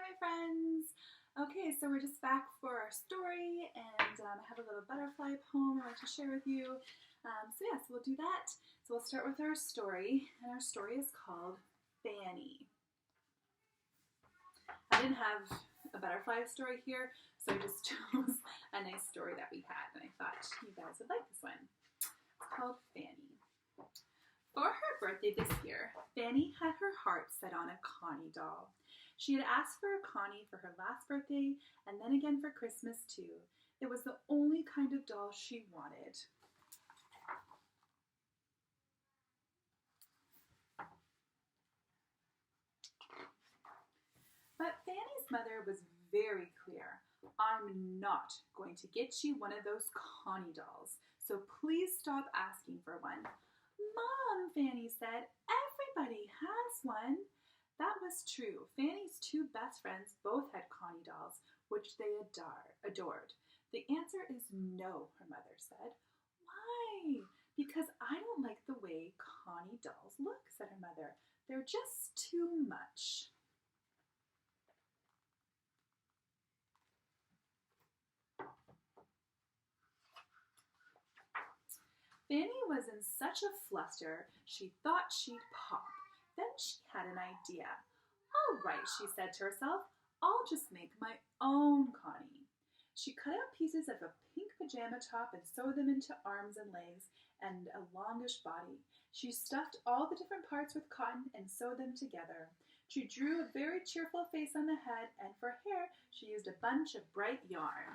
my friends. Okay, so we're just back for our story, and I have a little butterfly poem I want to share with you. So we'll do that. So we'll start with our story, and our story is called Fanny. I didn't have a butterfly story here, so I just chose a nice story that we had, and I thought you guys would like this one. It's called Fanny. For her birthday this year, Fanny had her heart set on a Connie doll. She had asked for a Connie for her last birthday and then again for Christmas too. It was the only kind of doll she wanted. But Fanny's mother was very clear. I'm not going to get you one of those Connie dolls, so please stop asking for one. Mom, Fanny said, everybody has one. That was true. Fanny's two best friends both had Connie dolls, which they adored. The answer is no, her mother said. Why? Because I don't like the way Connie dolls look, said her mother. They're just too much. Fanny was in such a fluster, she thought she'd pop. Then she had an idea. All right, she said to herself, I'll just make my own Connie. She cut out pieces of a pink pajama top and sewed them into arms and legs and a longish body. She stuffed all the different parts with cotton and sewed them together. She drew a very cheerful face on the head, and for hair she used a bunch of bright yarn.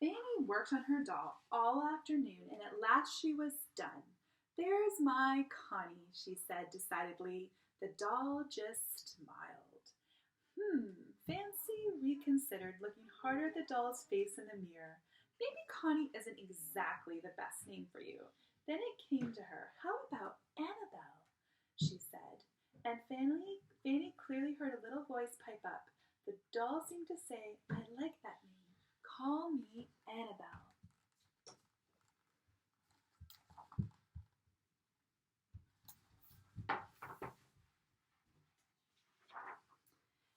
Fanny worked on her doll all afternoon, and at last she was done. There's my Connie, she said decidedly. The doll just smiled. Fancy reconsidered, looking harder at the doll's face in the mirror. Maybe Connie isn't exactly the best name for you. Then it came to her. How about Annabelle? She said. And Fanny clearly heard a little voice pipe up. The doll seemed to say, I like that name. Call me Annabelle.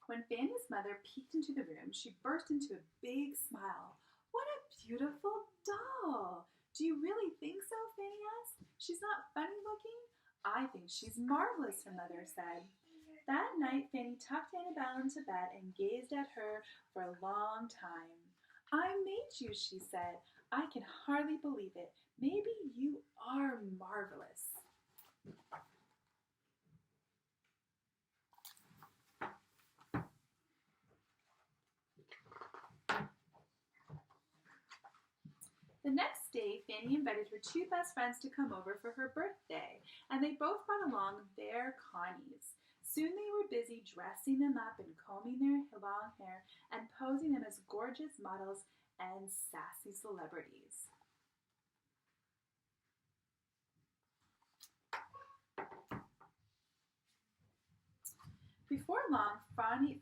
When Fanny's mother peeked into the room, she burst into a big smile. What a beautiful doll! Do you really think so? Fanny asked. She's not funny looking? I think she's marvelous, her mother said. That night, Fanny tucked Annabelle into bed and gazed at her for a long time. I made you, she said. I can hardly believe it. Maybe you are marvelous. The next day, Fanny invited her two best friends to come over for her birthday, and they both brought along their Connies. Soon they were busy dressing them up and combing their long hair and posing them as gorgeous models and sassy celebrities. Before long, Fanny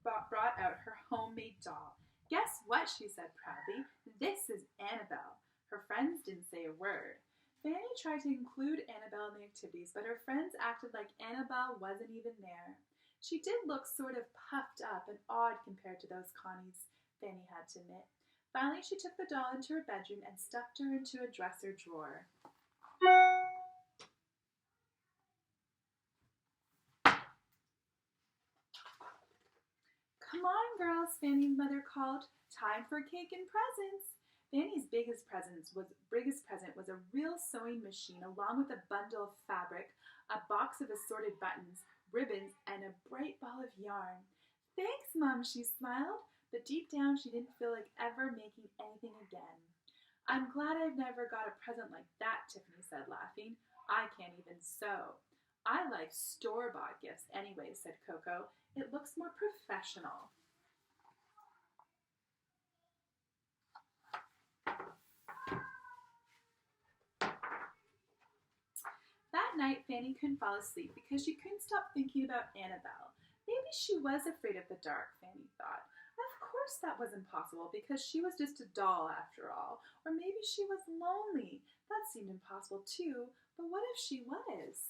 brought out her homemade doll. Guess what, she said proudly. This is Annabelle. Her friends didn't say a word. Fanny tried to include Annabelle in the activities, but her friends acted like Annabelle wasn't even there. She did look sort of puffed up and odd compared to those Connies, Fanny had to admit. Finally, she took the doll into her bedroom and stuffed her into a dresser drawer. Come on, girls, Fanny's mother called. Time for cake and presents. Fanny's biggest present was a real sewing machine along with a bundle of fabric, a box of assorted buttons, ribbons, and a bright ball of yarn. Thanks, Mom, she smiled, but deep down she didn't feel like ever making anything again. I'm glad I've never got a present like that, Tiffany said, laughing. I can't even sew. I like store-bought gifts anyway, said Coco. It looks more professional. That night, Fanny couldn't fall asleep because she couldn't stop thinking about Annabelle. Maybe she was afraid of the dark, Fanny thought. Of course that was impossible because she was just a doll after all. Or maybe she was lonely. That seemed impossible too, but what if she was?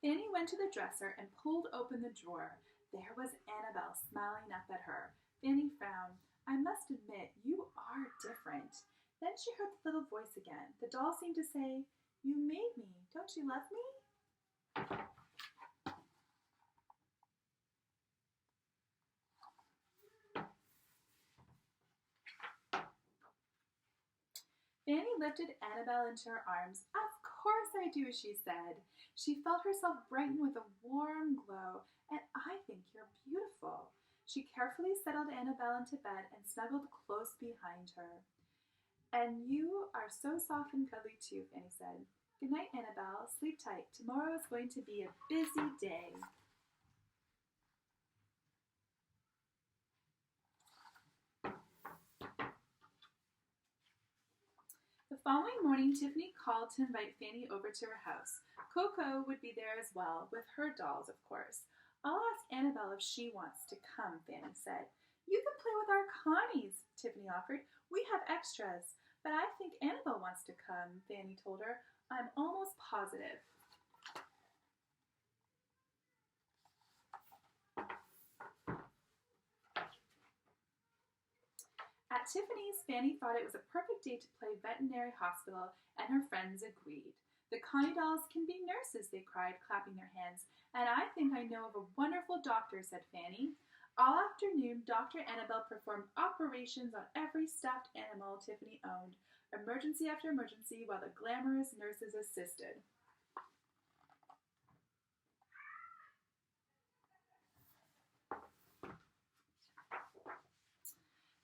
Fanny went to the dresser and pulled open the drawer. There was Annabelle smiling up at her. Fanny frowned. I must admit, you are different. Then she heard the little voice again. The doll seemed to say, You made me. Don't you love me? Fanny lifted Annabelle into her arms. Of course I do, she said. She felt herself brighten with a warm glow, and I think you're beautiful. She carefully settled Annabelle into bed and snuggled close behind her. And you are so soft and cuddly too, Fanny said. Good night, Annabelle. Sleep tight. Tomorrow is going to be a busy day. The following morning, Tiffany called to invite Fanny over to her house. Coco would be there as well, with her dolls, of course. I'll ask Annabelle if she wants to come, Fanny said. You can play with our Connies, Tiffany offered. We have extras. But I think Annabelle wants to come, Fanny told her. I'm almost positive. At Tiffany's, Fanny thought it was a perfect day to play veterinary hospital, and her friends agreed. The Connie dolls can be nurses, they cried, clapping their hands. And I think I know of a wonderful doctor, said Fanny. All afternoon, Dr. Annabelle performed operations on every stuffed animal Tiffany owned, emergency after emergency, while the glamorous nurses assisted.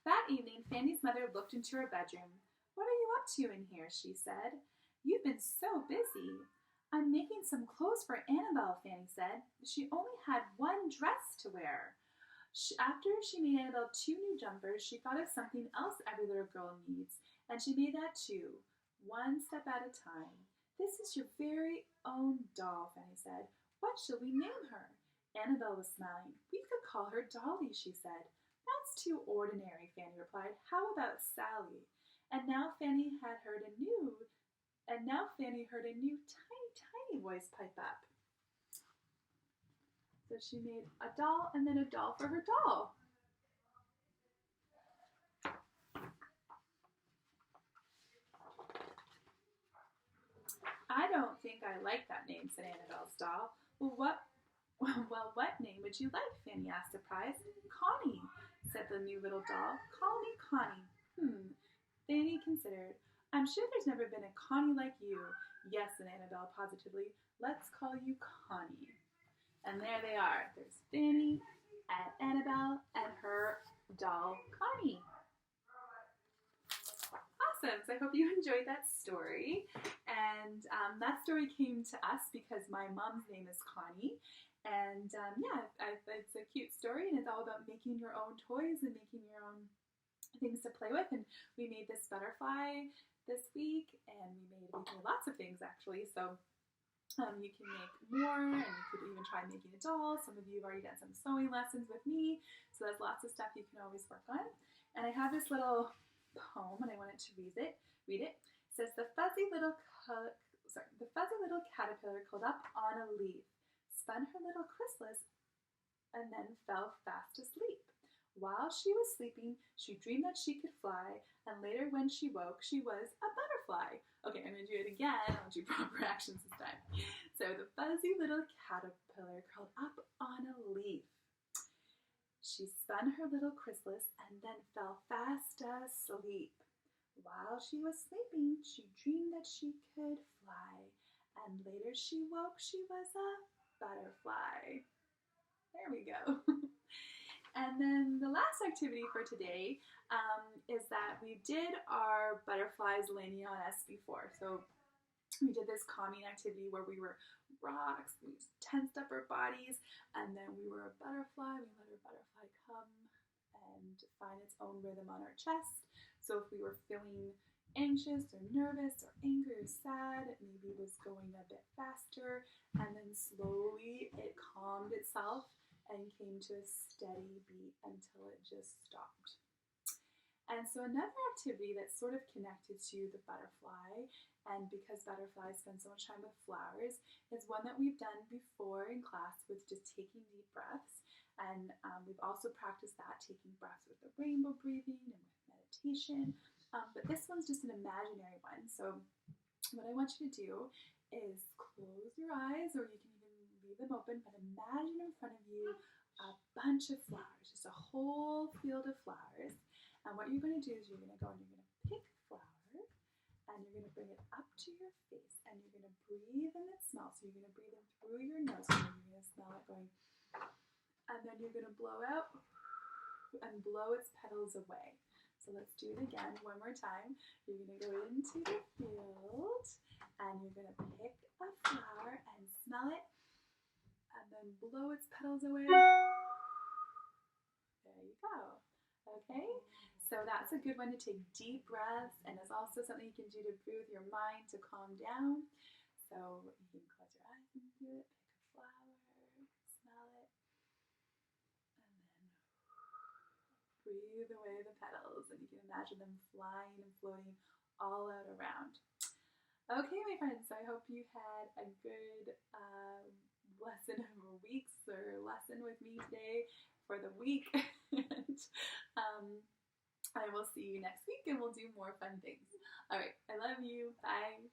That evening, Fanny's mother looked into her bedroom. What are you up to in here? She said. You've been so busy. I'm making some clothes for Annabelle, Fanny said. She only had one dress to wear. After she made Annabelle 2 new jumpers, she thought of something else every little girl needs, and she made that too, one step at a time. This is your very own doll, Fanny said. What shall we name her? Annabelle was smiling. We could call her Dolly, she said. That's too ordinary, Fanny replied. How about Sally? And now Fanny heard a new tiny voice pipe up. So she made a doll and then a doll for her doll. I don't think I like that name, said Annabelle's doll. Well, what name would you like? Fanny asked, surprised. Connie, said the new little doll. Call me Connie. Fanny considered. I'm sure there's never been a Connie like you. Yes, said Annabelle positively. Let's call you Connie. And there they are. There's Fanny and Annabelle and her doll, Connie. Awesome. So I hope you enjoyed that story. And that story came to us because my mom's name is Connie. And it's a cute story, and it's all about making your own toys and making your own things to play with. And we made this butterfly this week, and we made lots of things actually. So you can make more, and you could even try making a doll. Some of you have already done some sewing lessons with me, so there's lots of stuff you can always work on. And I have this little poem, and I wanted to read it. It says, the fuzzy little caterpillar curled up on a leaf, spun her little chrysalis, and then fell fast asleep. While she was sleeping, she dreamed that she could fly, and later when she woke, she was a butterfly. Okay, I'm going to do it again. I'll do proper actions this time. So the fuzzy little caterpillar curled up on a leaf. She spun her little chrysalis and then fell fast asleep. While she was sleeping, she dreamed that she could fly, and later she woke, she was a butterfly. There we go. And then the last activity for today is that we did our butterflies landing on us before. So we did this calming activity where we were rocks, we tensed up our bodies, and then we were a butterfly. We let our butterfly come and find its own rhythm on our chest. So if we were feeling anxious or nervous or angry or sad, it maybe was going a bit faster, and then slowly it calmed itself and came to a steady beat until it just stopped. And so another activity that's sort of connected to the butterfly, and because butterflies spend so much time with flowers, is one that we've done before in class with just taking deep breaths. And we've also practiced that, taking breaths with the rainbow breathing and with meditation. But this one's just an imaginary one. So what I want you to do is close your eyes, or you can even leave them open, but imagine in front of you a bunch of flowers, just a whole field of flowers. And what you're going to do is you're going to go and you're going to pick a flower, and you're going to bring it up to your face, and you're going to breathe in its smell. So you're going to breathe in through your nose, and you're going to smell it going, and then you're going to blow out and blow its petals away. So let's do it again one more time. You're going to go into the field, and you're going to pick a flower and smell it, and then blow its petals away. There you go. Okay? So that's a good one to take deep breaths, and it's also something you can do to breathe your mind to calm down. So you can close your eyes and do it. Pick a flower, smell it, and then breathe away the petals, and you can imagine them flying and floating all out around. Okay, my friends, so I hope you had a good lesson of weeks, or lesson with me today for the week. And I will see you next week, and we'll do more fun things. All right, I love you. Bye.